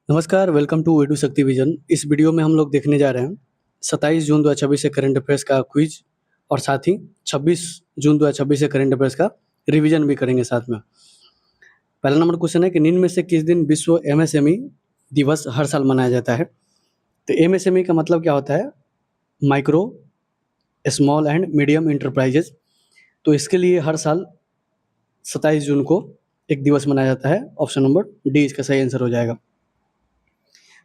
नमस्कार, welcome two way to शक्ति vision. इस वीडियो में हम लोग देखने जा रहे हैं 27 जून 2026 से करंट अफेयर्स का क्विज और साथ ही 26 जून 2026 से करंट अफेयर्स का रिवीजन भी करेंगे साथ में। पहला नंबर क्वेश्चन है कि निम्न में से किस दिन विश्व एमएसएमई दिवस हर साल मनाया जाता है? तो एमएसएमई का मतलब क्या होता है? Micro, small and medium enterprises. तो इसके लिए हर साल 27 जून को एक दिवस मनाया जाता है। ऑप्शन नंबर डी इसका सही आंसर हो जाएगा।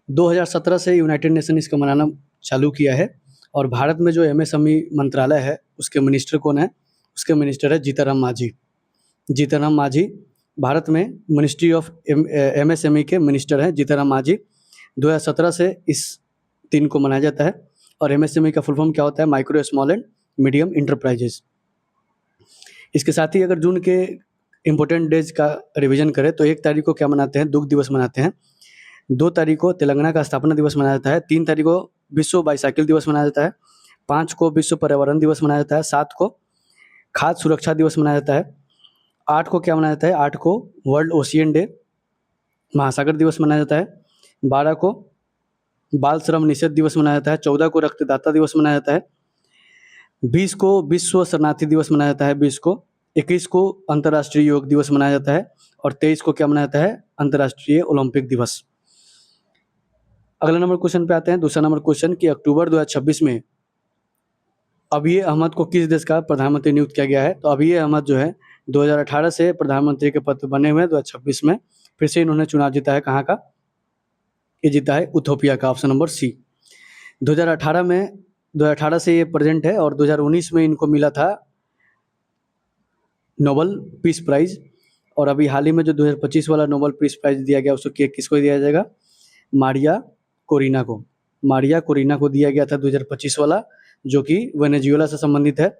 2017 से यूनाइटेड नेशन इसको मनाना चालू किया है और भारत में जो एमएसएमई मंत्रालय है उसके मिनिस्टर कौन है? उसके मिनिस्टर है जीतन मांझी। जीतन मांझी भारत में मिनिस्ट्री ऑफ एमएसएमई के मिनिस्टर हैं जीतन मांझी। 2017 से इस दिन को मनाया जाता है और एमएसएमई का फुल फॉर्म क्या होता है? Micro, small and medium enterprises. इसके साथ ही अगर जून के इम्पोर्टेंट डेज का रिवीजन करें तो 1 तारीख को क्या मनाते हैं? दुग्ध दिवस मनाते हैं। 2 तारीख को तेलंगाना का स्थापना दिवस मनाया जाता है। 3 तारीख को विश्व बाईसाइकिल दिवस मनाया जाता है। 5 को विश्व पर्यावरण दिवस मनाया जाता है। 7 को खाद्य सुरक्षा दिवस मनाया जाता है। 8 को क्या मनाया जाता है? 8 को वर्ल्ड ओशियन डे, महासागर दिवस मनाया जाता है। 12 को बाल श्रम निषेध दिवस मनाया जाता है। 14 को रक्तदाता दिवस मनाया जाता है। 20 को विश्व शरणार्थी दिवस मनाया जाता है। 20 को 21 को अंतर्राष्ट्रीय योग दिवस मनाया जाता है और 23 को क्या मनाया जाता है? अंतर्राष्ट्रीय ओलंपिक दिवस। अगला नंबर क्वेश्चन पे आते हैं। दूसरा नंबर क्वेश्चन कि अक्टूबर 2026 में अबी अहमद को किस देश का प्रधानमंत्री नियुक्त किया गया है? तो अबी अहमद जो है 2018 से प्रधानमंत्री के पद पर बने हुए हैं। 2026 में फिर से इन्होंने चुनाव जीता है। कहाँ का? ये जीता है इथोपिया का। Option number C. 2018 से ये प्रेजेंट है और 2019 में इनको मिला था नोबल पीस प्राइज और अभी हाल ही में जो 2025 वाला नोबल पीस प्राइज दिया गया उसको किसको दिया जाएगा? मारिया कोरिना को। मारिया कोरिना को दिया गया था 2025 वाला, जो कि वेनेजुएला से संबंधित है।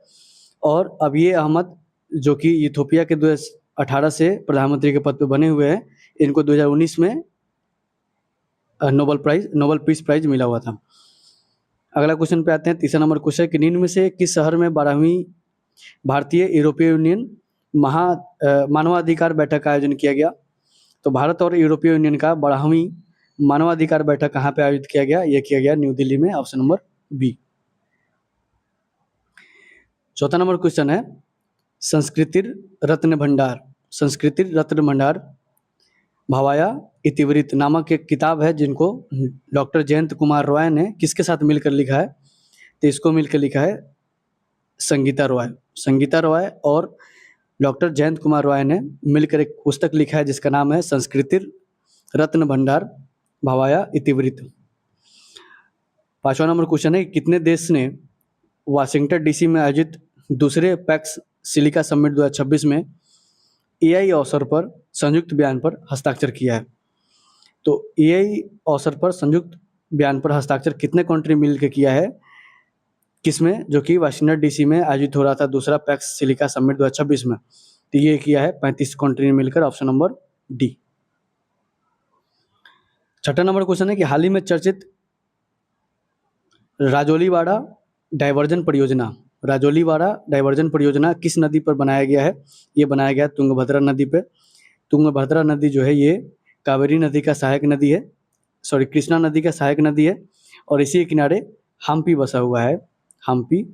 और अबी अहमद जो कि इथोपिया के 2018 से प्रधानमंत्री के पद पर बने हुए हैं, इनको 2019 में नोबल पीस प्राइज मिला हुआ था। अगला क्वेश्चन पे आते हैं। तीसरा नंबर क्वेश्चन कि निम्न में से किस शहर में 12वीं भारतीय यूरोपीय यूनियन मानवाधिकार बैठक का आयोजन किया गया? तो भारत और यूरोपीय यूनियन का 12वीं मानवाधिकार बैठक कहाँ पे आयोजित किया गया? ये किया गया न्यू दिल्ली में। Option number B. चौथा नंबर क्वेश्चन है संस्कृति रत्न भंडार। संस्कृति रत्न भंडार भवाया इतिवृत्त नामक एक किताब है जिनको डॉक्टर जयंत कुमार रॉय ने किसके साथ मिलकर लिखा है? तो इसको मिलकर लिखा है संगीता रॉय। संगीता रॉय और डॉक्टर जयंत कुमार रॉय ने मिलकर एक पुस्तक लिखा है जिसका नाम है संस्कृति रत्न भंडार भवाया इतिवृत्त। 5वां नंबर क्वेश्चन है कितने देश ने वाशिंगटन डीसी में आयोजित दूसरे पैक्स सिलिका समिट 2026 में एआई अवसर पर संयुक्त बयान पर हस्ताक्षर किया है? तो एआई अवसर पर संयुक्त बयान पर हस्ताक्षर कितने कंट्री मिलकर किया है? किसमें? जो कि वाशिंगटन डीसी में आयोजित हो रहा था दूसरा पैक्स सिलिका समिट 2026 में। तो ये किया है 35 कंट्री ने मिलकर। Option number D. छठा नंबर क्वेश्चन है कि हाल ही में चर्चित राजौलीवाड़ा डाइवर्जन परियोजना, राजौलीवाड़ा डाइवर्जन परियोजना किस नदी पर बनाया गया है? ये बनाया गया तुंगभद्रा नदी पे। तुंगभद्रा नदी जो है ये कावेरी नदी का सहायक नदी है, कृष्णा नदी का सहायक नदी है और इसी के किनारे हम्पी बसा हुआ है। हम्पी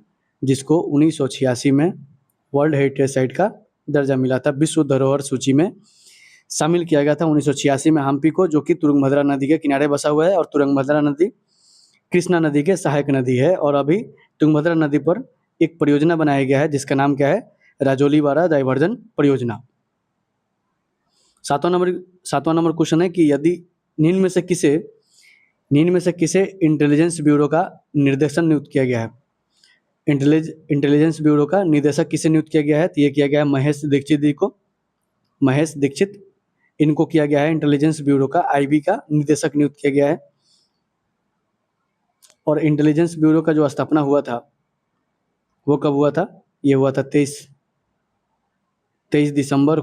जिसको 1986 में वर्ल्ड हेरिटेज साइट का दर्जा मिला था, विश्व धरोहर सूची में शामिल किया गया था 1986 में हम्पी को, जो कि तुंगभद्रा नदी के किनारे बसा हुआ है और तुंगभद्रा नदी कृष्णा नदी के सहायक नदी है। और अभी तुंगभद्रा नदी पर एक परियोजना बनाया गया है जिसका नाम क्या है? राजौलीवाड़ा डाइवर्जन परियोजना। सातवां नंबर क्वेश्चन है कि यदि निम्न में से किसे इंटेलिजेंस ब्यूरो का निर्देशन नियुक्त किया गया है? इंटेलिजेंस ब्यूरो का निदेशक किसे नियुक्त किया गया है? तो ये किया गया है महेश दीक्षित जी को। महेश दीक्षित इनको किया गया है इंटेलिजेंस ब्यूरो का आईबी का निदेशक नियुक्त किया गया है। और इंटेलिजेंस ब्यूरो का जो स्थापना हुआ था वो कब हुआ था? ये हुआ था 23 दिसंबर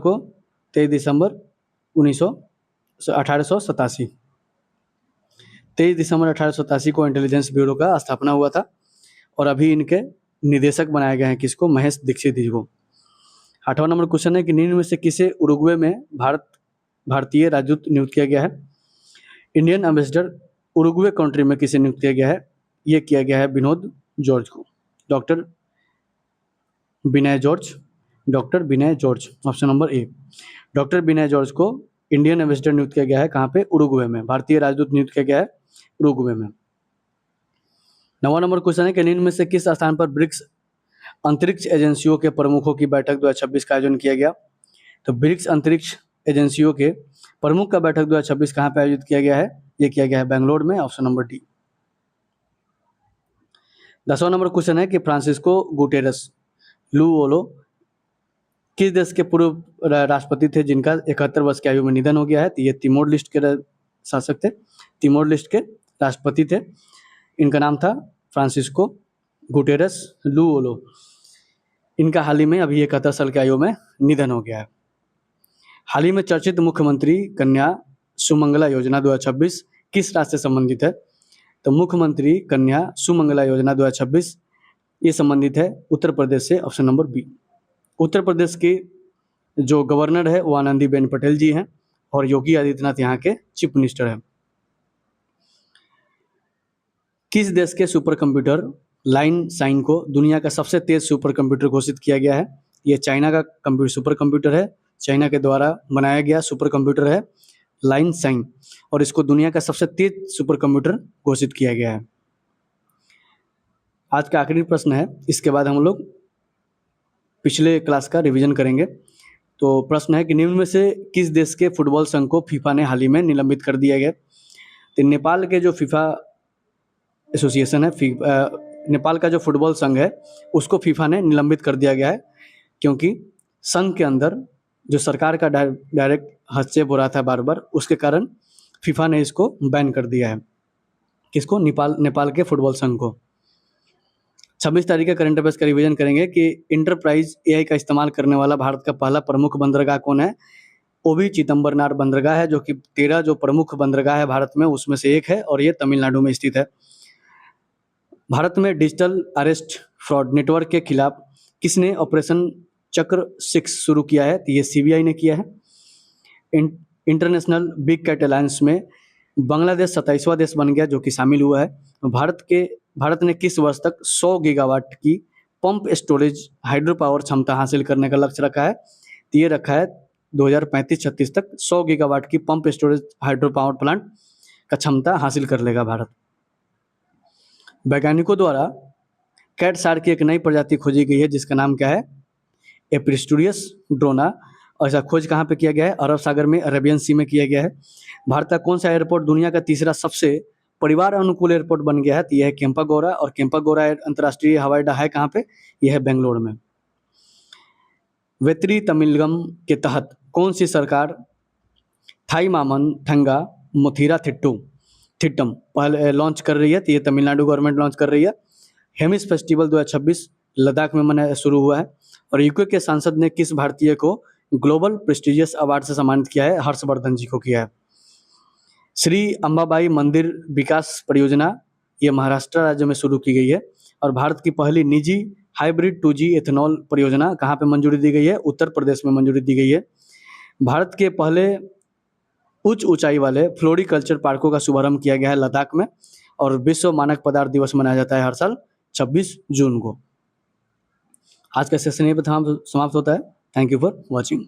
1887। 23 दिसंबर 1887 को इंटेलिजेंस ब्यूरो का स्थापना हुआ था और अभी इनके निदेशक बनाए गए हैं किसको? महेश दीक्षित जी को। 8वां नंबर क्वेश्चन है कि निम्न में से किसे उरुग्वे में भारतीय राजदूत नियुक्त किया गया है? इंडियन एम्बेसडर उरुग्वे कंट्री में किसे नियुक्त किया गया है? ये किया गया है विनोद जॉर्ज को, doctor Vinay George, doctor Vinay George, option number A. Doctor Vinay George को इंडियन एम्बेसडर नियुक्त किया गया है, कहाँ पे? उरुग्वे में, भारतीय राजदूत नियुक्त किया गया है उरुग्वे में। 9वां नंबर क्वेश्चन है कि निम्न में से किस स्थान पर ब्रिक्स अंतरिक्ष एजेंसियों के प्रमुखों की बैठक 2026 का आयोजन किया गया? तो ब्रिक्स अंतरिक्ष एजेंसियों के प्रमुख का बैठक 2026 कहाँ पे आयोजित किया गया है? ये किया गया है बेंगलोर में, ऑप्शन नंबर डी। 10वां नंबर क्वेश्चन है कि फ्रांसिस्को गुटेरस लुओलो किस देश के पूर्व राष्ट्रपति थे जिनका 71 वर्ष की आयु में निधन हो गया है? तो ये तिमोर लिस्ट के शासक थे, तिमोर लिस्ट के राष्ट्रपति थे। इनका नाम था फ्रांसिस्को गुटेरस लुओलो। इनका हाल ही में अभी 71 साल की आयु में निधन हो गया है। हाल ही में चर्चित मुख्यमंत्री कन्या सुमंगला योजना 2026 किस राज्य से संबंधित है? तो मुख्यमंत्री कन्या सुमंगला योजना 2026 ये संबंधित है उत्तर प्रदेश से, option number B. Uttar Pradesh के जो गवर्नर है वो आनंदीबेन पटेल जी हैं और योगी आदित्यनाथ यहाँ के चीफ मिनिस्टर हैं। किस देश के सुपर कंप्यूटर लाइन साइन को दुनिया का सबसे तेज सुपर कंप्यूटर घोषित किया गया है? ये चाइना का सुपर कंप्यूटर है, चाइना के द्वारा बनाया गया सुपर कंप्यूटर है लाइन साइन, और इसको दुनिया का सबसे तेज सुपर कंप्यूटर घोषित किया गया है। आज का आखिरी प्रश्न है, इसके बाद हम लोग पिछले क्लास का रिवीजन करेंगे। तो प्रश्न है कि निम्न में से किस देश के फुटबॉल संघ को फीफा ने हाल ही में निलंबित कर दिया गया? तो नेपाल के जो फीफा एसोसिएशन है, नेपाल का जो फुटबॉल संघ है उसको फीफा ने निलंबित कर दिया गया है, क्योंकि संघ के अंदर जो सरकार का डायरेक्ट हस्तक्षेप हो रहा था बार बार, उसके कारण फीफा ने इसको बैन कर दिया है। किसको? नेपाल के फुटबॉल संघ को। 26 तारीख का करंट अफेयर्स का रिवीजन करेंगे कि इंटरप्राइज एआई का इस्तेमाल करने वाला भारत का पहला प्रमुख बंदरगाह कौन है? वो भी चिदम्बरनार बंदरगाह है, जो कि 13 जो प्रमुख बंदरगाह है भारत में उसमें से एक है, और ये तमिलनाडु में स्थित है। भारत में डिजिटल अरेस्ट फ्रॉड नेटवर्क के खिलाफ किसने ऑपरेशन चक्र 6 शुरू किया है? तो ये सीबीआई ने किया है। इंटरनेशनल बिग कैट अलायंस में बांग्लादेश 27वां देश बन गया जो कि शामिल हुआ है। भारत ने किस वर्ष तक 100 गीगावाट की पंप स्टोरेज हाइड्रो पावर क्षमता हासिल करने का लक्ष्य रखा है? तो ये रखा है 2035-36 तक 100 गीगावाट की pump storage hydro power plant का क्षमता हासिल कर लेगा भारत। वैज्ञानिकों द्वारा कैट सार की एक नई प्रजाति खोजी गई है जिसका नाम क्या है? एपिस्टूरियस ड्रोना। और ऐसा खोज कहाँ पे किया गया है? अरब सागर में, अरेबियन सी में किया गया है। भारत का कौन सा एयरपोर्ट दुनिया का तीसरा सबसे परिवार अनुकूल एयरपोर्ट बन गया है? तो यह है केम्पागोरा, और केम्पागोरा अंतर्राष्ट्रीय हवाई अड्डा है कहाँ पे? यह है बेंगलोर में। वेत्री तमिलगम के तहत कौन सी सरकार थाई मामन थंगा मुथीरा थिट्टम पहले लॉन्च कर रही है? तो ये तमिलनाडु गवर्नमेंट लॉन्च कर रही है। हेमिस फेस्टिवल 2026 लद्दाख में मना शुरू हुआ है। और यूके के सांसद ने किस भारतीय को ग्लोबल प्रेस्टिजियस अवार्ड से सम्मानित किया है? हर्षवर्धन जी को किया है। श्री अंबाबाई मंदिर विकास परियोजना ये महाराष्ट्र राज्य में शुरू की गई है। और भारत की पहली निजी हाइब्रिड 2G एथेनॉल परियोजना कहाँ पे मंजूरी दी गई है? उत्तर प्रदेश में मंजूरी दी गई है। भारत के पहले उच्च ऊंचाई वाले फ्लोरिकल्चर पार्कों का शुभारंभ किया गया है लद्दाख में। और विश्व मानक पदार्थ दिवस मनाया जाता है हर साल 26 जून को। आज का सेशन यहीं पर समाप्त होता है। Thank you for watching.